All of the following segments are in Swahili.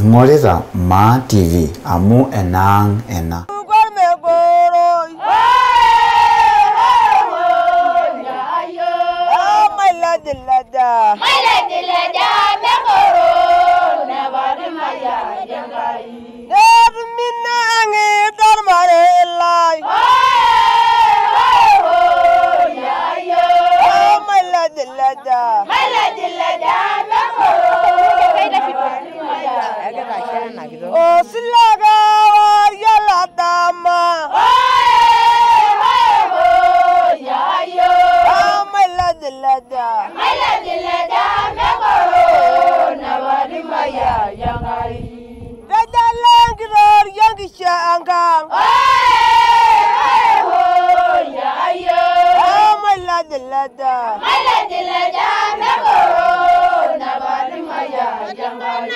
Ingorita Ma TV amu enang ena. Oh, silaga yala dama. Ya yo. My lady lada. My lady lada. Me koro na wadi maya yangai. Dada langrar yangi shangam. Ya yo. My lady lada. My lady lada. Me koro na wadi maya yangai.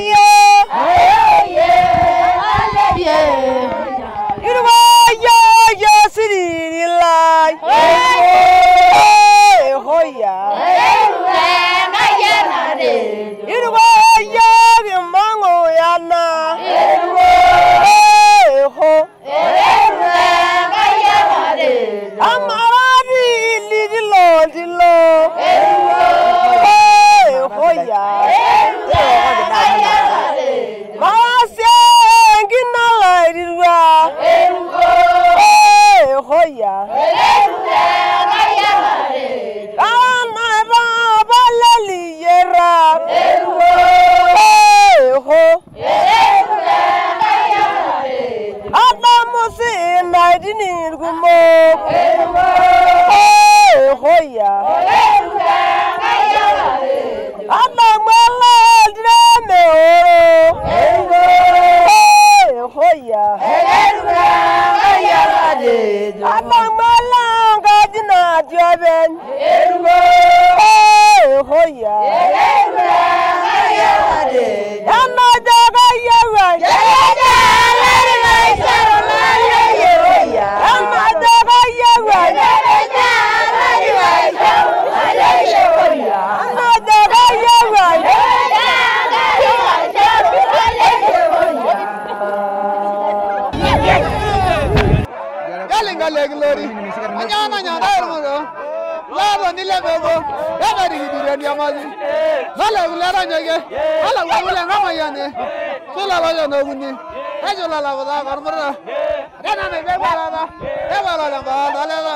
Yeah. hoya ana baba lali yera ho ana musina dinirgumo hoya ana mala drame hoya ana mala gadina joben hoya ana daga yawa ana daga yawa Glory. Anyana nyana ermogo. Lado ni lebego. Yagari gidiren yamazi. Lala ulara nyege. Lala wala ngama yane. Sula la yano guni. Ajo la wada garmara. Rena me be bala da. E bala la bala la.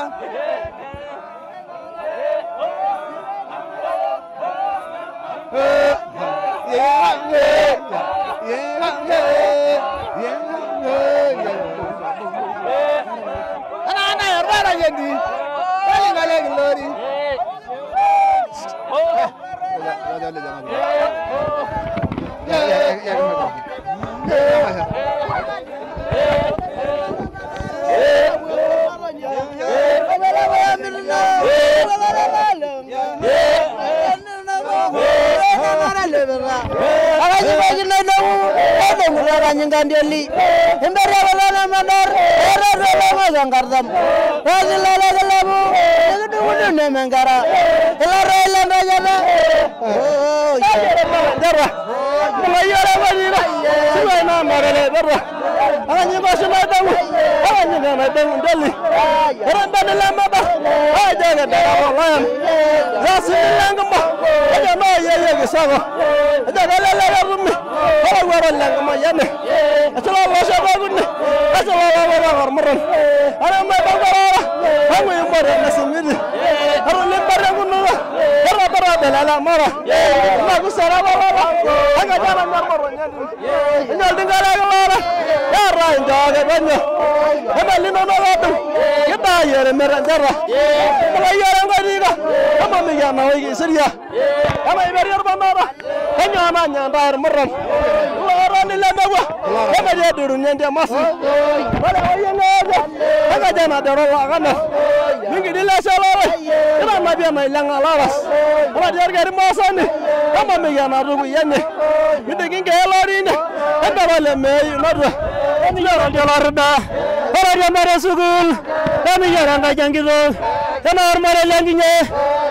Yendi, kali glory. Ngandeli embere wala mandar era mazangardam rajla lagalamu edudu ne mangara ela rajala darra mayara madira suwana marale darra anyi basuma damu anyi na damu dali randa la maba ajaga dara wallahi rasulullah aja ma yeye gisago aja la yarumi wara langama yane asala Allah shabagunne asala Allah warmaran ana ma bagara hamu yumare nasimidi aro limbare gunna bara dalala mara ma gusara wala aga jara marmaro nyandi nyal dingala wala ya ranja ga banya ama lino no wadu kita yere merandara ama yere ngadiga ama mi yana wigi siriya ama iberi arbamara anyana nyanda marran ni lemewa ema je duru nyende masi wala wayenga aga jana daro wagana mingi dile shalala ina mabia na ilanga laras ama dergari masani ama mi yana rugu yenne midiginge elorine enda wale meyu nodwa ni yoro dolarda ora dia mare sugul kami yara ngajangido ena armare lenginye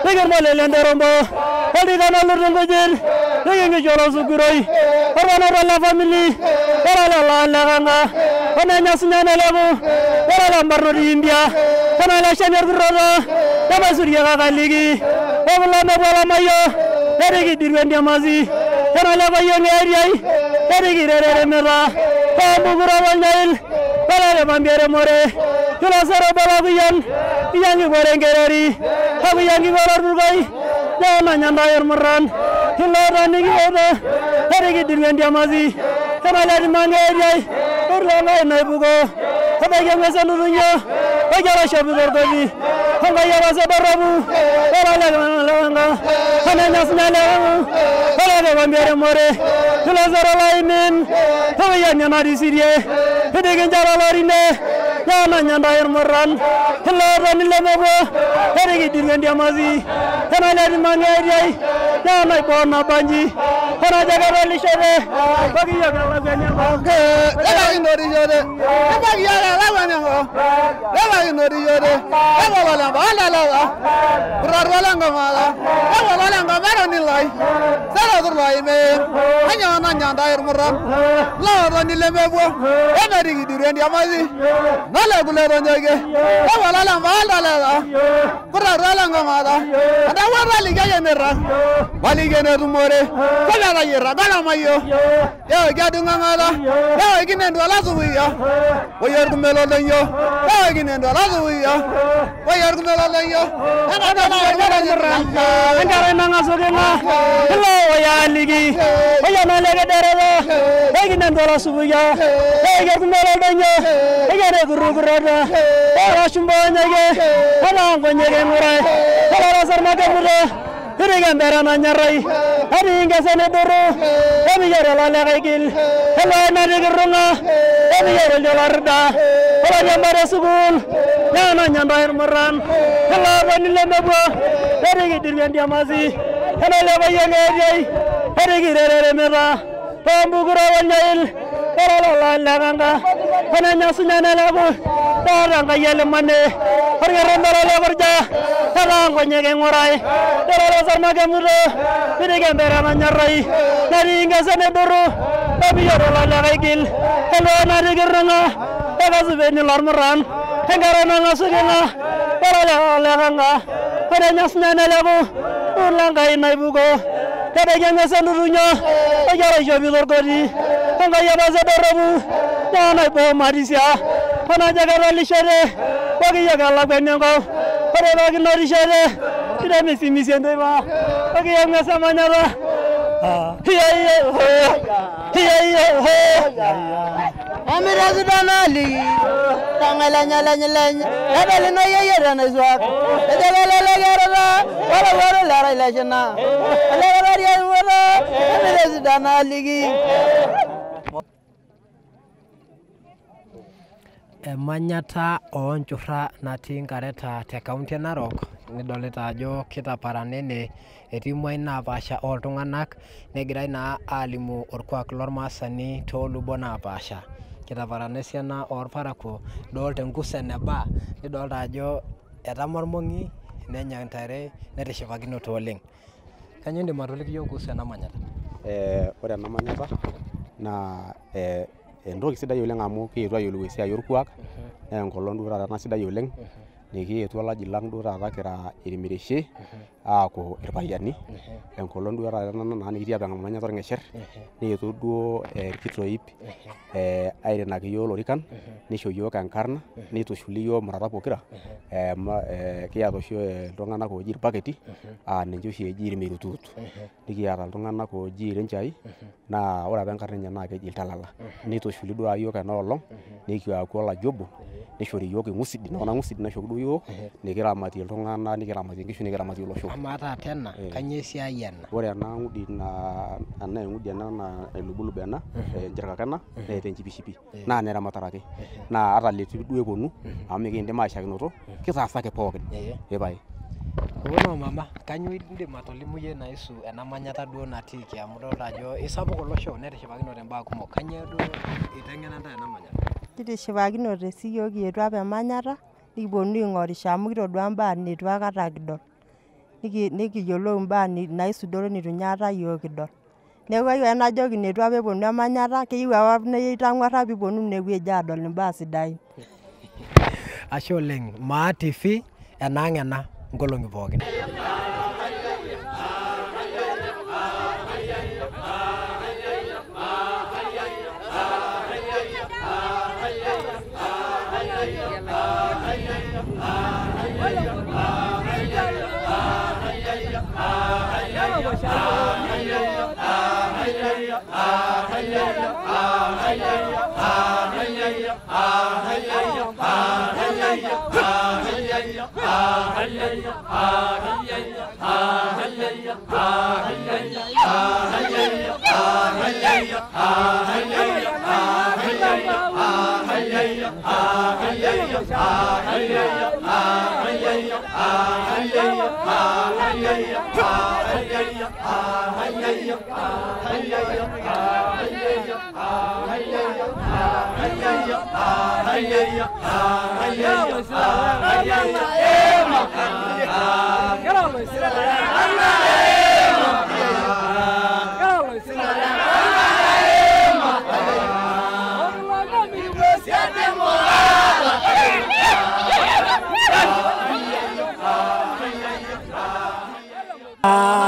digir mole lenderombo odi kana lurungo jil diginge jolo suguroi ora la family ora la laganga ona nyasnya na lego ora la marno di India ona la shamir grodo dama suriya ga ligi obla na bola mayo derigi dirwendi amazi ona la bayo ngeriai derigi rere mera pamu gura wanyail ora le mambiere more kila sero bala biyan biyangi gore ngereri habu yangi goror bugai dama nyanda yer maran kila ranigi oda derigi dirwendi amazi ona la mangeriai orla na bugo habage mesanu dunya bagara shabu gorgobi hanga yara sabarabu ora la langa hana nasna la ora le mambiere more kila sero lainin habu yanya na disirie hede jara lorine yana nyanda yer maran kila ranile mabo derigi dirwendi amazi ona la mangeriai yana bona banji ona jaga lishere bagi yaga la ganya ela indori yode bagi yaga la ganya ela indori yode ela wala bala la burar wala ngala ela wala ngala ni lai sala dur lai me anya na nyanda ir muram la ro ni lemebo ena digi direndi amazi na wala gulero nyege wala la valda la kura rala ngamada ada wala ligaya nera wali gene rumore kala la yera kala mayo yo gadu ngamada yo gine ndo la zuwiya wayer gumelo lenyo yo gine ndo la zuwiya wayer gumelo lenyo ana la nera ngare nanga sogenga hello ya ligi waya na lege derelo gine ndo la zuwiya yo gumelo lenyo egere gurugurada ora shumbonya ge ana ngonyege ngurai ora sarma kamure Hirigan berana nyarai, hari hingga sana dulu, kami jara lala kagil, hello nari gerunga, kami jara jolarda, hello nyambara subul, nyana nyambair meran, hello vanilla mebo, hari gidirgan dia masih, hello leba yang ngejai, hari girere mera, pambugura wanjail, hello lala nganga, hana nyasunya lagu, darang kaya lemane, hari gerendara leberja, hello ngonyege ngurai, sama kamulo, ini gambar nyarai, nari hingga sana dulu, tapi ya rola lagil, hello nari geranga, ega subeni larmeran, henggaran ngasugenga, rola laganga, pada nyasnya nelagu, ulang kai naibugo, kada yang sana dulunya, ajar aja bilor kodi, hengga ya bahasa dorobu, jangan naibo marisia, mana jaga rali share, bagi jaga laganya kau, pada bagi nari share. Tidak misi ente ba, bagi yang nggak samanya ba, hiya ho, Amira sudah nali, tangalanya, ada lino ya dan suak, ada lala, wala lara lajana, lara dia wala, Amira sudah nali. Manyata onchura nating kareta te kaunti Narok nidolita ajo kitaparanene etii muain naapasha oltung'anak negirai naa alimu orkuak lormaasani toolubo naapasha kitaparana esiana orparakuo idolta enkusen eba nidolta ajo etama ormong'i nenya intare netishipakinote oleng kanyio indim atoliki yiok kuhusu ena manyata ore ena manyata naa entoki sidai oleng amu kietuo ayiolou esiai orkuak naa enkolong duo taata sidai oleng nikietuo olaji lang duo taata kira irmireshe aaku irpayiani enkolong duo taata naa nikitii apa emanyata orng'esher nietuo duo irkitoip airinaki yiok lorikan nisho yiok enkarna nitushuli yiok murata pokira kiata oshi iltung'anak ooji irpaketi ninche oshi eji irmerutuut nikiata iltung'anak ooji irenchai naa ore apa enkarna enye naa keji iltalala nitushuli duo yiok ena olong nikiaku olaji obo nishori yiok eng'usidi nona ng'usidi naishoki duo yiok nikiramatie iltung'anak nikiramatie nkishu nikiramatie olosho amaa taata ena kanyio esiai ena ore ena ng'udi naa eng'udi ena naa elubulubu ena enchirkakena neeta enchipishipi naa neramatare ake naa ata letu duo eponu amu mikindim aishakinoto kitaasaki pookin epae Wono mama, kanyio indim atolimu yie naisu ena manyata duo natiiki amu dolta ajo isapuk olosho netishipakinote mbaa kumok kanyio duo iteng'ena ntae ena manyata kitishipakinote siyiok kietuo apa emanyata nikiponu aing'orisho amu kitodua mbaa nitu aikata kidol nikiyiolou mbaa naisudoro nitu nye akata yiok kidol neeku ayieu ake najoki netu apa eponu emanyata keyieu apa neitang'uarra piiponu inewueji aadol imbaa sidain Ashe oleng Maa TV enaang' ena nkolong'i pookin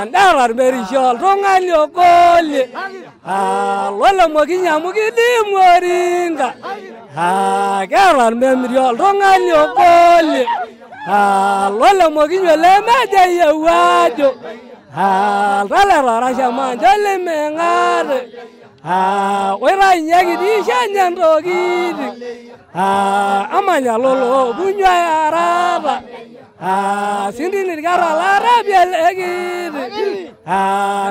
Ndarar merishol tongani okoli Lola mokinyamu kidimu oringa Kerar memiriol tongani okoli Lola mokinyole meja yewajo Talera rasha manjole mengare Wera inyaki disha nyandogidi Amanya lolo bunywa yaraba Sindini gara lara bielegidi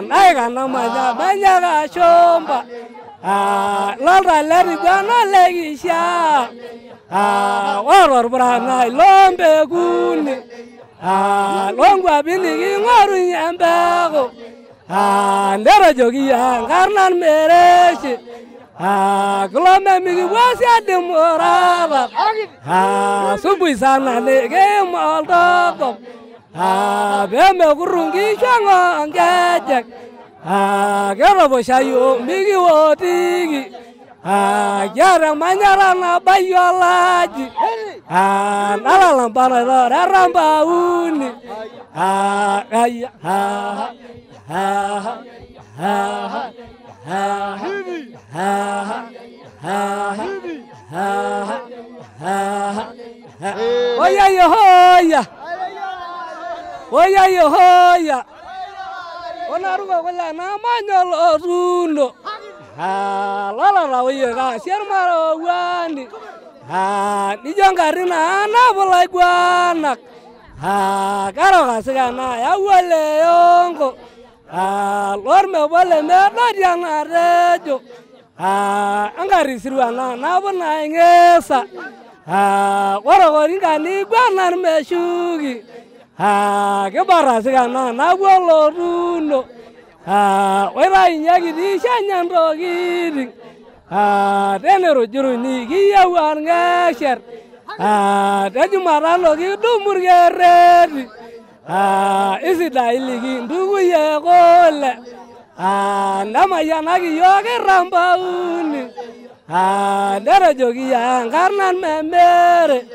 Naiga namanya banyaga shomba Lalra leri gana legisha Waror brana ilombe guni Longwa binigi ngoru nyambego Ndera jogi ya ngarnan mereshi Kulome migi wasi adimoraba Subui sana nege maldoko Beme kurungi shango ngejek Kero boshayo migi wotigi Gyara manyara na bayolaji Nala lampana rora ramba uni Oya yo hoya Oya yo hoya Onaruga wala na manyolo rundo Lala rawiye ka siermaro wani Nijongarina na bulai guanak Karo kasigana ya wale yongo Lor me wale me dodiana rejo Angari sirwana na buna ingesa Waro goringa ni guanar me shugi Kebara sigana na walo runo Wera inyaki di shanyando gidi Denero juru ni giya war ngasher Dejumarano gi dumur geredi Isi daili gi ndugu ye gole Ndama yanagi yogi ramba uni Dere jogi ya ngarnan memere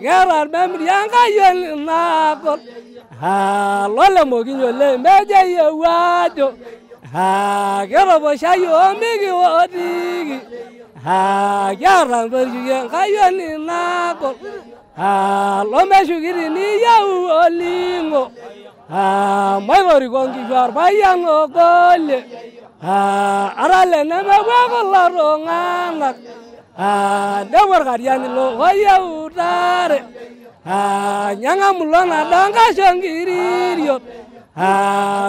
Gerar memri yanga yoni nakol Lole moginyo le meje ye wajo Gero boshayo migi wodigi Gerar berju yanga yoni nakol Lome shugiri ni yau olingo Maigori kongi jar bayango gole Arale neme wako laro nganak Dewar kariani lo waya utare Nyanga mulona danga shangiririo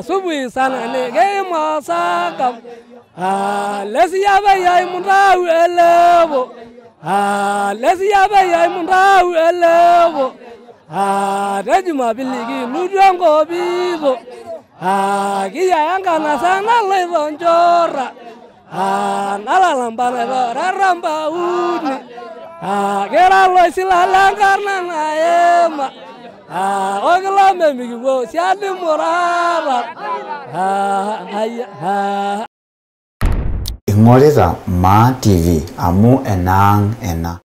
Subui sana nege masakam Lesi yabe yai mundau elevo Lesi yabe yai mundau elevo Dejuma biligi nudongo bibo Kia yanga nasana lezonjora Nala lambana rora ramba uni Gera lo silala karna na ema Ogla me migibo siadi morara Ingorita Ma TV amu enang ena